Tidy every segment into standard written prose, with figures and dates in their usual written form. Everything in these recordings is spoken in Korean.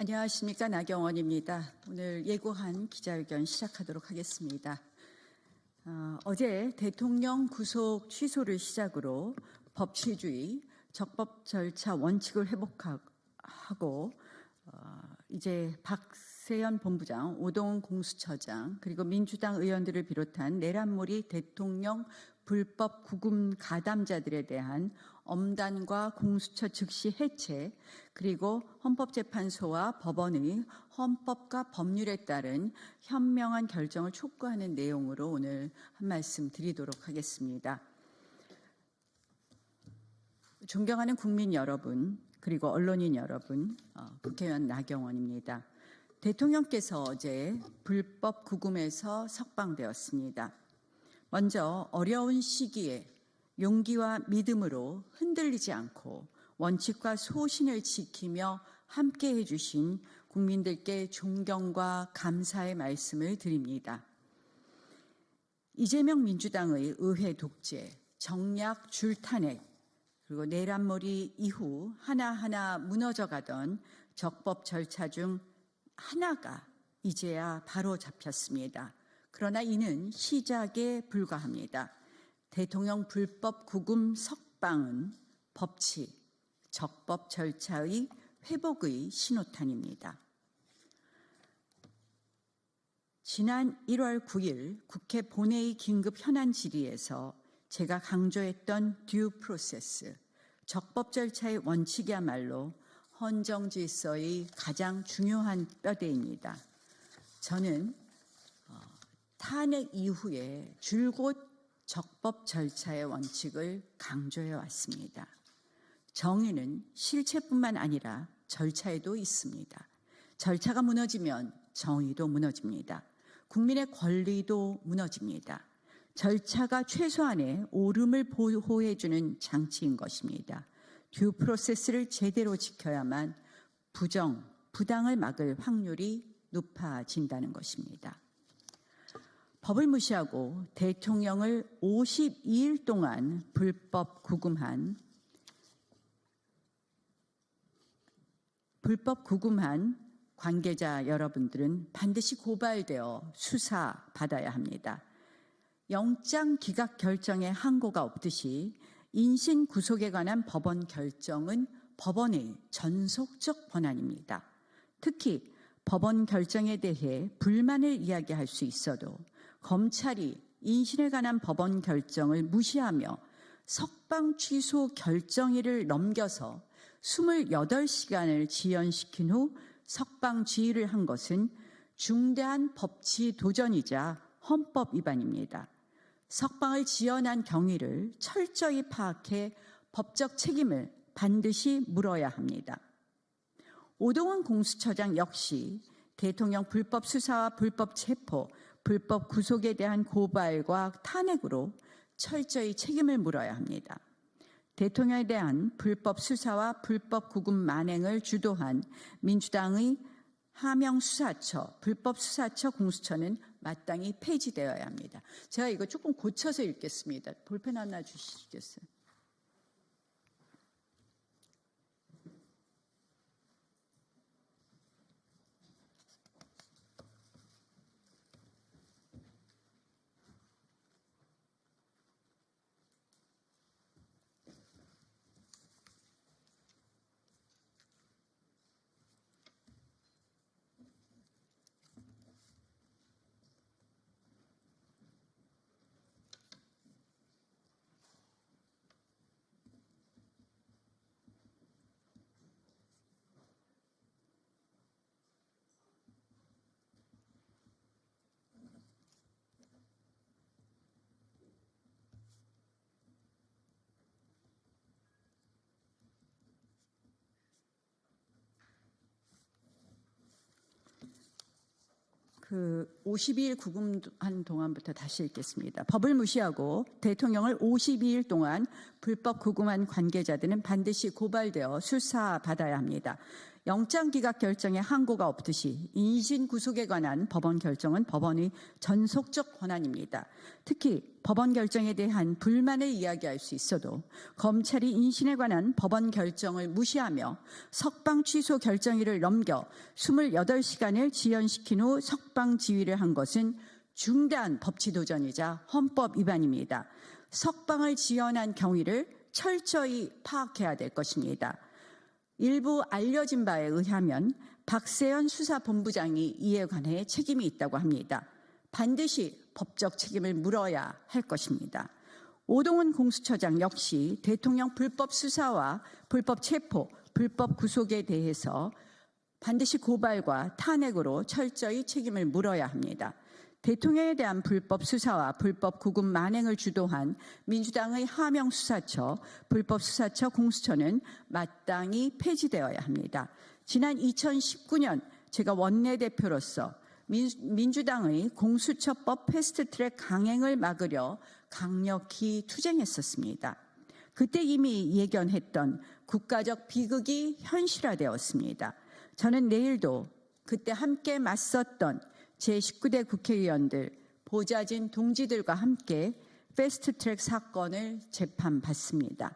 안녕하십니까. 나경원입니다. 오늘 예고한 기자회견 시작하도록 하겠습니다. 어제 대통령 구속 취소를 시작으로 법치주의, 적법 절차 원칙을 회복하고 이제 박세현 본부장, 오동훈 공수처장 그리고 민주당 의원들을 비롯한 내란몰이 대통령 불법 구금 가담자들에 대한 엄단과 공수처 즉시 해체, 그리고 헌법재판소와 법원의 헌법과 법률에 따른 현명한 결정을 촉구하는 내용으로 오늘 한 말씀 드리도록 하겠습니다. 존경하는 국민 여러분, 그리고 언론인 여러분, 국회의원 나경원입니다. 대통령께서 어제 불법 구금에서 석방되었습니다. 먼저 어려운 시기에 용기와 믿음으로 흔들리지 않고 원칙과 소신을 지키며 함께해 주신 국민들께 존경과 감사의 말씀을 드립니다. 이재명 민주당의 의회 독재, 정략 줄탄핵, 그리고 내란몰이 이후 하나하나 무너져가던 적법 절차 중 하나가 이제야 바로 잡혔습니다. 그러나 이는 시작에 불과합니다. 대통령 불법 구금 석방은 법치, 적법 절차의 회복의 신호탄입니다. 지난 1월 9일 국회 본회의 긴급 현안 질의에서 제가 강조했던 듀 프로세스, 적법 절차의 원칙이야말로 헌정 질서의 가장 중요한 뼈대입니다. 저는 탄핵 이후에 줄곧 적법 절차의 원칙을 강조해 왔습니다. 정의는 실체뿐만 아니라 절차에도 있습니다. 절차가 무너지면 정의도 무너집니다. 국민의 권리도 무너집니다. 절차가 최소한의 옳음을 보호해주는 장치인 것입니다. 듀 프로세스를 제대로 지켜야만 부정, 부당을 막을 확률이 높아진다는 것입니다. 법을 무시하고 대통령을 52일 동안 불법 구금한 관계자 여러분들은 반드시 고발되어 수사받아야 합니다. 영장 기각 결정에 항고가 없듯이 인신 구속에 관한 법원 결정은 법원의 전속적 권한입니다. 특히 법원 결정에 대해 불만을 이야기할 수 있어도 검찰이 인신에 관한 법원 결정을 무시하며 석방 취소 결정일을 넘겨서 28시간을 지연시킨 후 석방 지휘를 한 것은 중대한 법치 도전이자 헌법 위반입니다. 석방을 지연한 경위를 철저히 파악해 법적 책임을 반드시 물어야 합니다. 오동훈 공수처장 역시 대통령 불법 수사와 불법 체포, 불법 구속에 대한 고발과 탄핵으로 철저히 책임을 물어야 합니다. 대통령에 대한 불법 수사와 불법 구금 만행을 주도한 민주당의 하명수사처, 불법수사처 공수처는 마땅히 폐지되어야 합니다. 제가 이거 조금 고쳐서 읽겠습니다. 볼펜 하나 주시겠어요? 그 52일 구금한 동안부터 다시 읽겠습니다. 법을 무시하고 대통령을 52일 동안 불법 구금한 관계자들은 반드시 고발되어 수사받아야 합니다. 영장 기각 결정에 항고가 없듯이 인신 구속에 관한 법원 결정은 법원의 전속적 권한입니다. 특히 법원 결정에 대한 불만을 이야기할 수 있어도 검찰이 인신에 관한 법원 결정을 무시하며 석방 취소 결정일을 넘겨 28시간을 지연시킨 후 석방 지휘를 한 것은 중대한 법치 도전이자 헌법 위반입니다. 석방을 지연한 경위를 철저히 파악해야 될 것입니다. 일부 알려진 바에 의하면 박세현 수사본부장이 이에 관해 책임이 있다고 합니다. 반드시 법적 책임을 물어야 할 것입니다. 오동훈 공수처장 역시 대통령 불법 수사와 불법 체포, 불법 구속에 대해서 반드시 고발과 탄핵으로 철저히 책임을 물어야 합니다. 대통령에 대한 불법 수사와 불법 구금 만행을 주도한 민주당의 하명수사처, 불법수사처 공수처는 마땅히 폐지되어야 합니다. 지난 2019년 제가 원내대표로서 민주당의 공수처법 패스트트랙 강행을 막으려 강력히 투쟁했었습니다. 그때 이미 예견했던 국가적 비극이 현실화되었습니다. 저는 내일도 그때 함께 맞섰던 제19대 국회의원들, 보좌진 동지들과 함께 패스트트랙 사건을 재판받습니다.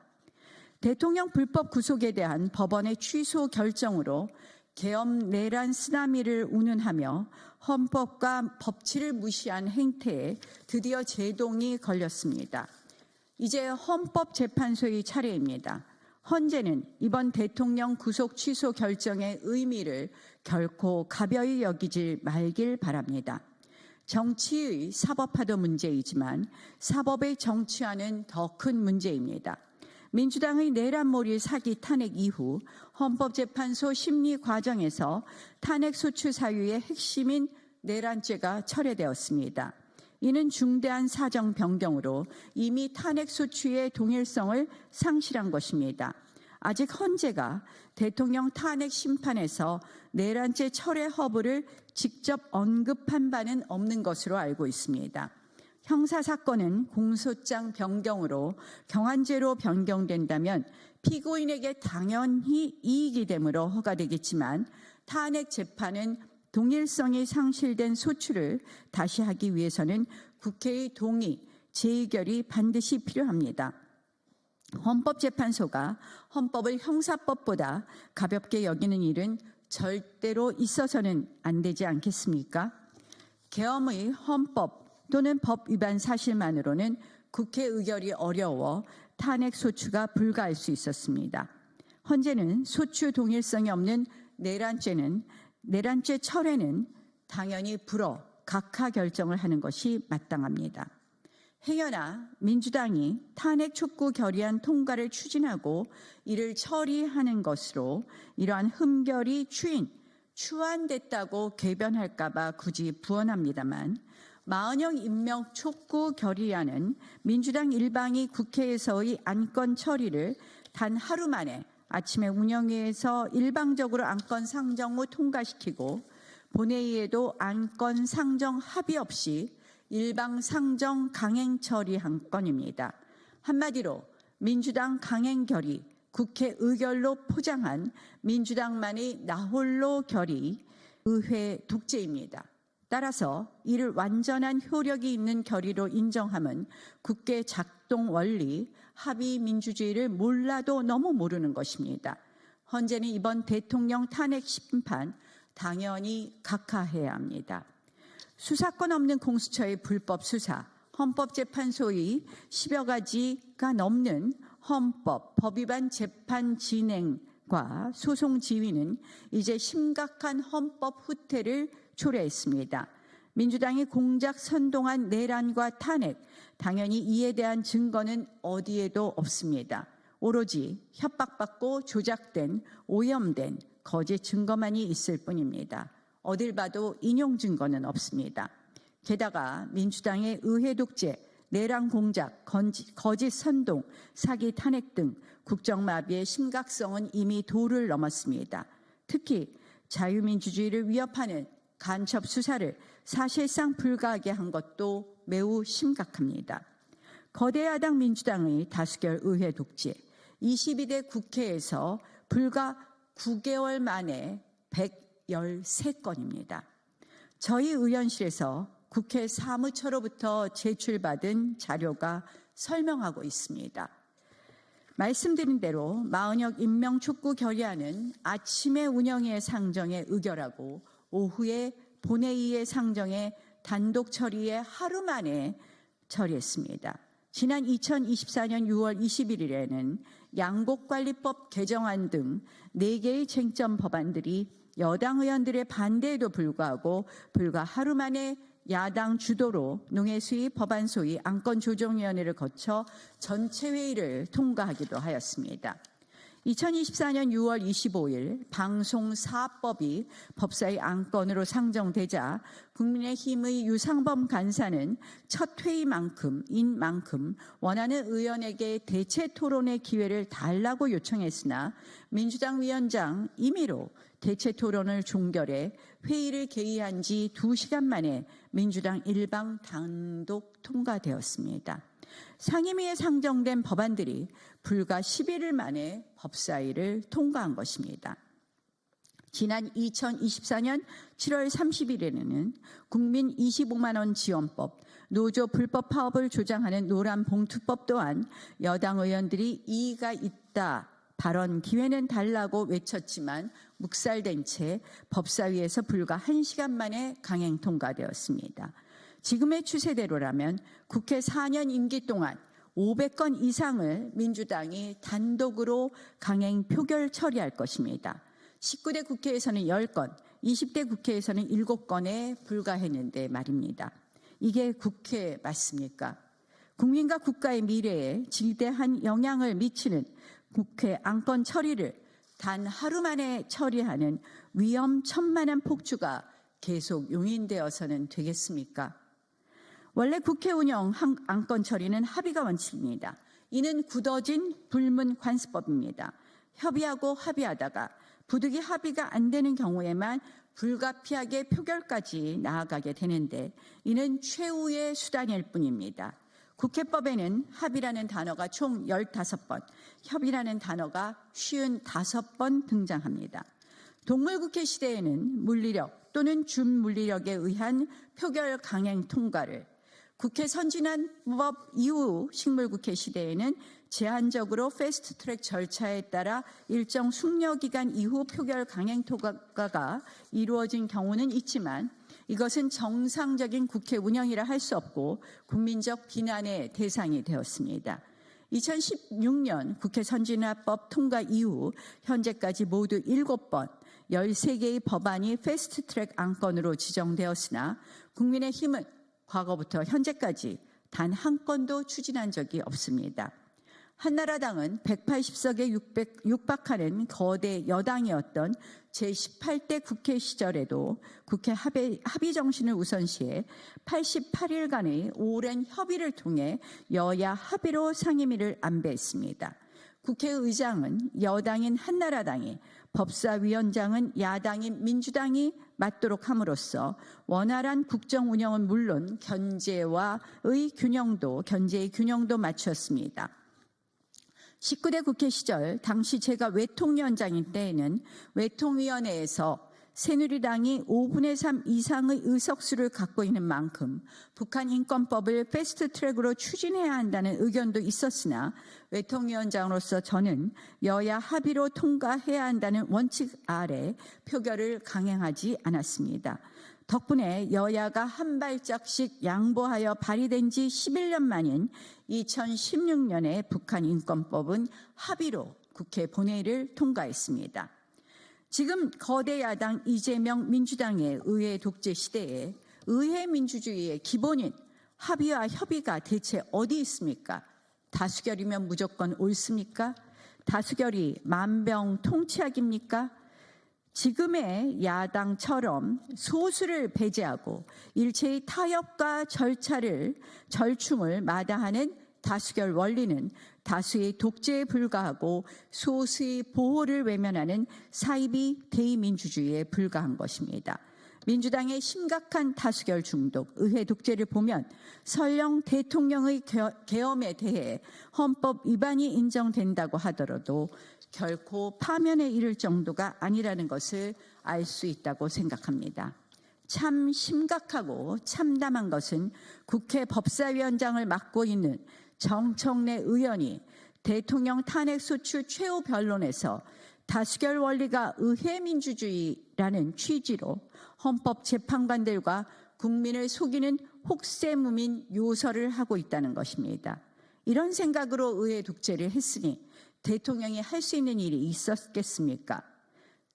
대통령 불법 구속에 대한 법원의 취소 결정으로 계엄 내란 쓰나미를 운운하며 헌법과 법치를 무시한 행태에 드디어 제동이 걸렸습니다. 이제 헌법재판소의 차례입니다. 헌재는 이번 대통령 구속 취소 결정의 의미를 결코 가벼이 여기지 말길 바랍니다. 정치의 사법화도 문제이지만 사법의 정치화는 더 큰 문제입니다. 민주당의 내란몰이 사기 탄핵 이후 헌법재판소 심리 과정에서 탄핵소추 사유의 핵심인 내란죄가 철회되었습니다. 이는 중대한 사정 변경으로 이미 탄핵소추의 동일성을 상실한 것입니다. 아직 헌재가 대통령 탄핵 심판에서 내란죄 철회 허브를 직접 언급한 바는 없는 것으로 알고 있습니다. 형사사건은 공소장 변경으로 경한죄로 변경된다면 피고인에게 당연히 이익이 되므로 허가되겠지만 탄핵 재판은 동일성이 상실된 소추를 다시 하기 위해서는 국회의 동의, 재의결이 반드시 필요합니다. 헌법재판소가 헌법을 형사법보다 가볍게 여기는 일은 절대로 있어서는 안 되지 않겠습니까? 계엄의 헌법 또는 법 위반 사실만으로는 국회 의결이 어려워 탄핵 소추가 불가할 수 있었습니다. 헌재는 소추 동일성이 없는 내란죄 철회는 당연히 불어 각하 결정을 하는 것이 마땅합니다. 행여나 민주당이 탄핵 촉구 결의안 통과를 추진하고 이를 처리하는 것으로 이러한 흠결이 추안됐다고 궤변할까 봐 굳이 부언합니다만 마은영 임명 촉구 결의안은 민주당 일방이 국회에서의 안건 처리를 단 하루 만에 아침에 운영위에서 일방적으로 안건 상정 후 통과시키고 본회의에도 안건 상정 합의 없이 일방 상정 강행 처리한 건입니다. 한마디로 민주당 강행 결의, 국회 의결로 포장한 민주당만의 나홀로 결의, 의회 독재입니다. 따라서 이를 완전한 효력이 있는 결의로 인정함은 국회 작동 원리, 합의 민주주의를 몰라도 너무 모르는 것입니다. 헌재는 이번 대통령 탄핵 심판 당연히 각하해야 합니다. 수사권 없는 공수처의 불법 수사, 헌법재판소의 10여 가지가 넘는 헌법, 법 위반 재판 진행과 소송 지휘는 이제 심각한 헌법 후퇴를 초래했습니다. 민주당이 공작 선동한 내란과 탄핵, 당연히 이에 대한 증거는 어디에도 없습니다. 오로지 협박받고 조작된, 오염된 거짓 증거만이 있을 뿐입니다. 어딜 봐도 인용 증거는 없습니다. 게다가 민주당의 의회 독재, 내란 공작, 거짓 선동, 사기 탄핵 등 국정마비의 심각성은 이미 도를 넘었습니다. 특히 자유민주주의를 위협하는 간첩 수사를 사실상 불가하게 한 것도 매우 심각합니다. 거대 야당 민주당의 다수결 의회 독재, 22대 국회에서 불과 9개월 만에 113건입니다. 저희 의원실에서 국회 사무처로부터 제출받은 자료가 설명하고 있습니다. 말씀드린 대로 마은혁 임명촉구 결의안은 아침에 운영위의 상정에 의결하고 오후에 본회의의 상정에 단독 처리에 하루 만에 처리했습니다. 지난 2024년 6월 21일에는 양곡관리법 개정안 등 4개의 쟁점 법안들이 여당 의원들의 반대에도 불구하고 불과 하루 만에 야당 주도로 농해수위 법안소위 안건조정위원회를 거쳐 전체 회의를 통과하기도 하였습니다. 2024년 6월 25일 방송사업법이 법사위 안건으로 상정되자 국민의힘의 유상범 간사는 첫 회의인 만큼 원하는 의원에게 대체 토론의 기회를 달라고 요청했으나 민주당 위원장 임의로 대체 토론을 종결해 회의를 개의한 지 2시간 만에 민주당 일방 단독 통과되었습니다. 상임위에 상정된 법안들이 불과 11일 만에 법사위를 통과한 것입니다. 지난 2024년 7월 30일에는 국민 25만 원 지원법, 노조 불법 파업을 조장하는 노란봉투법 또한 여당 의원들이 이의가 있다, 발언 기회는 달라고 외쳤지만 묵살된 채 법사위에서 불과 1시간 만에 강행 통과되었습니다. 지금의 추세대로라면 국회 4년 임기 동안 500건 이상을 민주당이 단독으로 강행 표결 처리할 것입니다. 19대 국회에서는 10건, 20대 국회에서는 7건에 불과했는데 말입니다. 이게 국회 맞습니까? 국민과 국가의 미래에 지대한 영향을 미치는 국회 안건 처리를 단 하루 만에 처리하는 위험천만한 폭주가 계속 용인되어서는 되겠습니까? 원래 국회 운영 안건 처리는 합의가 원칙입니다. 이는 굳어진 불문관습법입니다. 협의하고 합의하다가 부득이 합의가 안 되는 경우에만 불가피하게 표결까지 나아가게 되는데 이는 최후의 수단일 뿐입니다. 국회법에는 합의라는 단어가 총 15번, 협의라는 단어가 55번 등장합니다. 동물국회 시대에는 물리력 또는 준물리력에 의한 표결 강행 통과를, 국회 선진화법 이후 식물국회 시대에는 제한적으로 패스트트랙 절차에 따라 일정 숙려기간 이후 표결 강행 통과가 이루어진 경우는 있지만 이것은 정상적인 국회 운영이라 할 수 없고 국민적 비난의 대상이 되었습니다. 2016년 국회 선진화법 통과 이후 현재까지 모두 7번 13개의 법안이 패스트트랙 안건으로 지정되었으나 국민의힘은 과거부터 현재까지 단 한 건도 추진한 적이 없습니다. 한나라당은 180석에 육박하는 거대 여당이었던 제18대 국회 시절에도 국회 합의 정신을 우선시해 88일간의 오랜 협의를 통해 여야 합의로 상임위를 안배했습니다. 국회의장은 여당인 한나라당이, 법사위원장은 야당인 민주당이 맡도록 함으로써 원활한 국정 운영은 물론 견제의 균형도 맞췄습니다. 19대 국회 시절 당시 제가 외통위원장인 때에는 외통위원회에서 새누리당이 5분의 3 이상의 의석수를 갖고 있는 만큼 북한 인권법을 패스트트랙으로 추진해야 한다는 의견도 있었으나 외통위원장으로서 저는 여야 합의로 통과해야 한다는 원칙 아래 표결을 강행하지 않았습니다. 덕분에 여야가 한 발짝씩 양보하여 발의된 지 11년 만인 2016년에 북한 인권법은 합의로 국회 본회의를 통과했습니다. 지금 거대 야당 이재명 민주당의 의회 독재 시대에 의회 민주주의의 기본인 합의와 협의가 대체 어디 있습니까? 다수결이면 무조건 옳습니까? 다수결이 만병통치약입니까? 지금의 야당처럼 소수를 배제하고 일체의 타협과 절충을 마다하는 다수결 원리는 다수의 독재에 불과하고 소수의 보호를 외면하는 사이비 대의민주주의에 불과한 것입니다. 민주당의 심각한 다수결 중독, 의회 독재를 보면 설령 대통령의 계엄에 대해 헌법 위반이 인정된다고 하더라도 결코 파면에 이를 정도가 아니라는 것을 알 수 있다고 생각합니다. 참 심각하고 참담한 것은 국회 법사위원장을 맡고 있는 정청래 의원이 대통령 탄핵 소추 최후 변론에서 다수결 원리가 의회 민주주의라는 취지로 헌법재판관들과 국민을 속이는 혹세무민 요설을 하고 있다는 것입니다. 이런 생각으로 의회 독재를 했으니 대통령이 할 수 있는 일이 있었겠습니까?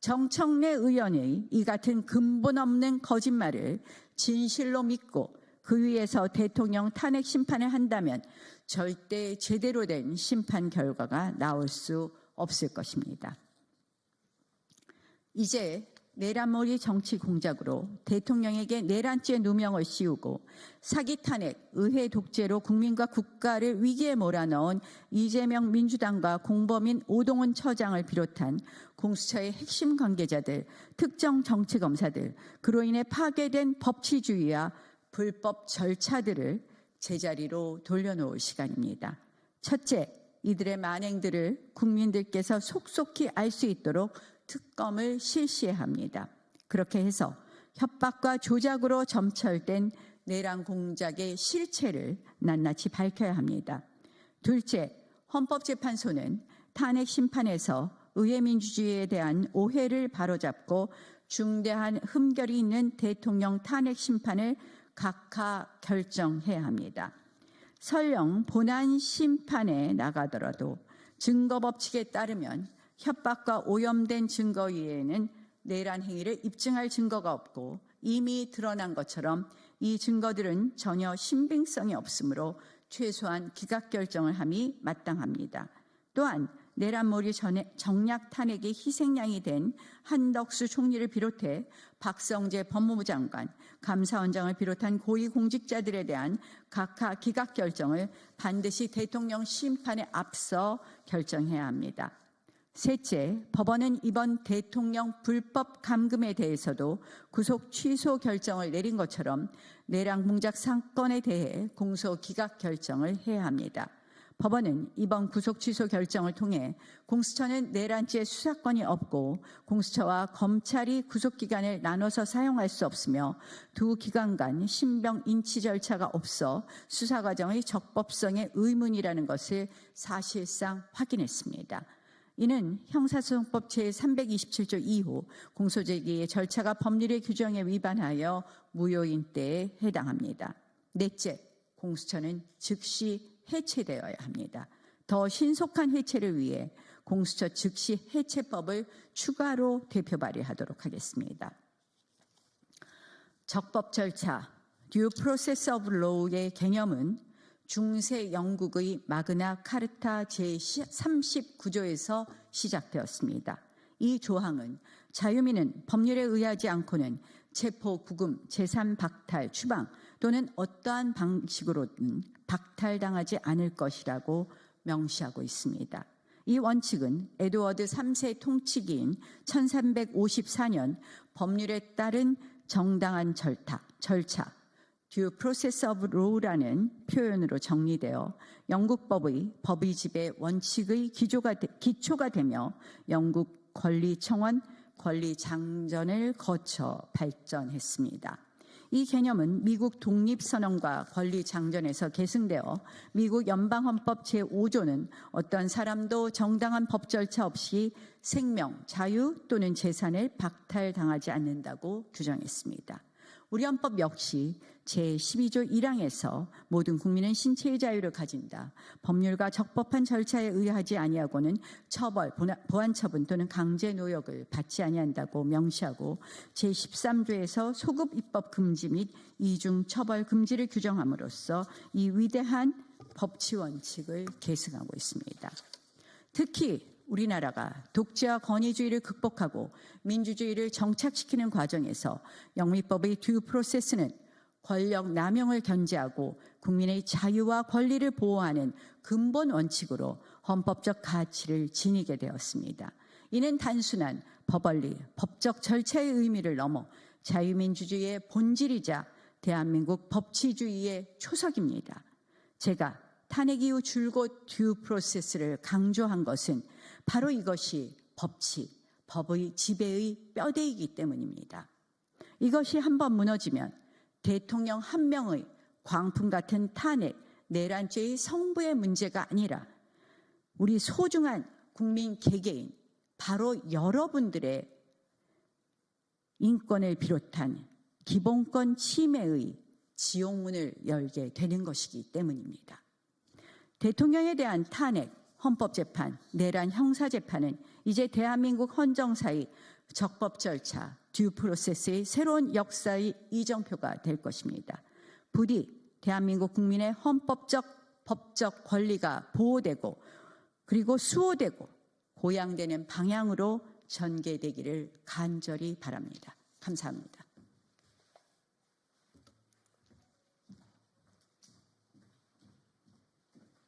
정청래 의원의 이 같은 근본 없는 거짓말을 진실로 믿고 그 위에서 대통령 탄핵 심판을 한다면 절대 제대로 된 심판 결과가 나올 수 없을 것입니다. 이제 내란몰이 정치 공작으로 대통령에게 내란죄 누명을 씌우고 사기 탄핵, 의회 독재로 국민과 국가를 위기에 몰아넣은 이재명 민주당과 공범인 오동훈 처장을 비롯한 공수처의 핵심 관계자들, 특정 정치검사들, 그로 인해 파괴된 법치주의와 불법 절차들을 제자리로 돌려놓을 시간입니다. 첫째, 이들의 만행들을 국민들께서 속속히 알 수 있도록 특검을 실시해야 합니다. 그렇게 해서 협박과 조작으로 점철된 내란 공작의 실체를 낱낱이 밝혀야 합니다. 둘째, 헌법재판소는 탄핵 심판에서 의회 민주주의에 대한 오해를 바로잡고 중대한 흠결이 있는 대통령 탄핵 심판을 각하 결정해야 합니다. 설령 본안 심판에 나가더라도 증거 법칙에 따르면 협박과 오염된 증거 외에는 내란 행위를 입증할 증거가 없고 이미 드러난 것처럼 이 증거들은 전혀 신빙성이 없으므로 최소한 기각 결정을 함이 마땅합니다. 또한 내란몰이 정략 탄핵의 희생양이 된 한덕수 총리를 비롯해 박성재 법무부 장관, 감사원장을 비롯한 고위공직자들에 대한 각하 기각 결정을 반드시 대통령 심판에 앞서 결정해야 합니다. 셋째, 법원은 이번 대통령 불법 감금에 대해서도 구속 취소 결정을 내린 것처럼 내란 공작 사건에 대해 공소 기각 결정을 해야 합니다. 법원은 이번 구속 취소 결정을 통해 공수처는 내란죄 수사권이 없고 공수처와 검찰이 구속기간을 나눠서 사용할 수 없으며 두 기관 간 신병 인치 절차가 없어 수사 과정의 적법성에 의문이라는 것을 사실상 확인했습니다. 이는 형사소송법 제327조 2호 공소제기의 절차가 법률의 규정에 위반하여 무효인대에 해당합니다. 넷째, 공수처는 즉시 해체되어야 합니다. 더 신속한 해체를 위해 공수처 즉시 해체법을 추가로 대표 발의하도록 하겠습니다. 적법 절차, Due Process of Law의 개념은 중세 영국의 마그나 카르타 제39조에서 시작되었습니다. 이 조항은 자유민은 법률에 의하지 않고는 체포, 구금, 재산 박탈, 추방 또는 어떠한 방식으로든 박탈당하지 않을 것이라고 명시하고 있습니다. 이 원칙은 에드워드 3세 통치기인 1354년 법률에 따른 정당한 절차 Due Process of Law라는 표현으로 정리되어 영국법의 법의집의 원칙의 기초가 되며 영국 권리청원, 권리장전을 거쳐 발전했습니다. 이 개념은 미국 독립선언과 권리장전에서 계승되어 미국 연방헌법 제5조는 어떤 사람도 정당한 법 절차 없이 생명, 자유 또는 재산을 박탈당하지 않는다고 규정했습니다. 우리 헌법 역시 제12조 1항에서 모든 국민은 신체의 자유를 가진다. 법률과 적법한 절차에 의하지 아니하고는 처벌, 보안처분 또는 강제노역을 받지 아니한다고 명시하고 제13조에서 소급 입법 금지 및 이중 처벌 금지를 규정함으로써 이 위대한 법치 원칙을 계승하고 있습니다. 특히 우리나라가 독재와 권위주의를 극복하고 민주주의를 정착시키는 과정에서 영미법의 듀 프로세스는 권력 남용을 견제하고 국민의 자유와 권리를 보호하는 근본 원칙으로 헌법적 가치를 지니게 되었습니다. 이는 단순한 법원리, 법적 절차의 의미를 넘어 자유민주주의의 본질이자 대한민국 법치주의의 초석입니다. 제가 탄핵 이후 줄곧 듀 프로세스를 강조한 것은 바로 이것이 법치, 법의 지배의 뼈대이기 때문입니다. 이것이 한번 무너지면 대통령 한 명의 광풍 같은 탄핵, 내란죄의 성부의 문제가 아니라 우리 소중한 국민 개개인, 바로 여러분들의 인권을 비롯한 기본권 침해의 지옥문을 열게 되는 것이기 때문입니다. 대통령에 대한 탄핵, 헌법재판, 내란 형사재판은 이제 대한민국 헌정사의 적법 절차, 듀 프로세스의 새로운 역사의 이정표가 될 것입니다. 부디 대한민국 국민의 헌법적, 법적 권리가 보호되고 그리고 수호되고 보양되는 방향으로 전개되기를 간절히 바랍니다. 감사합니다.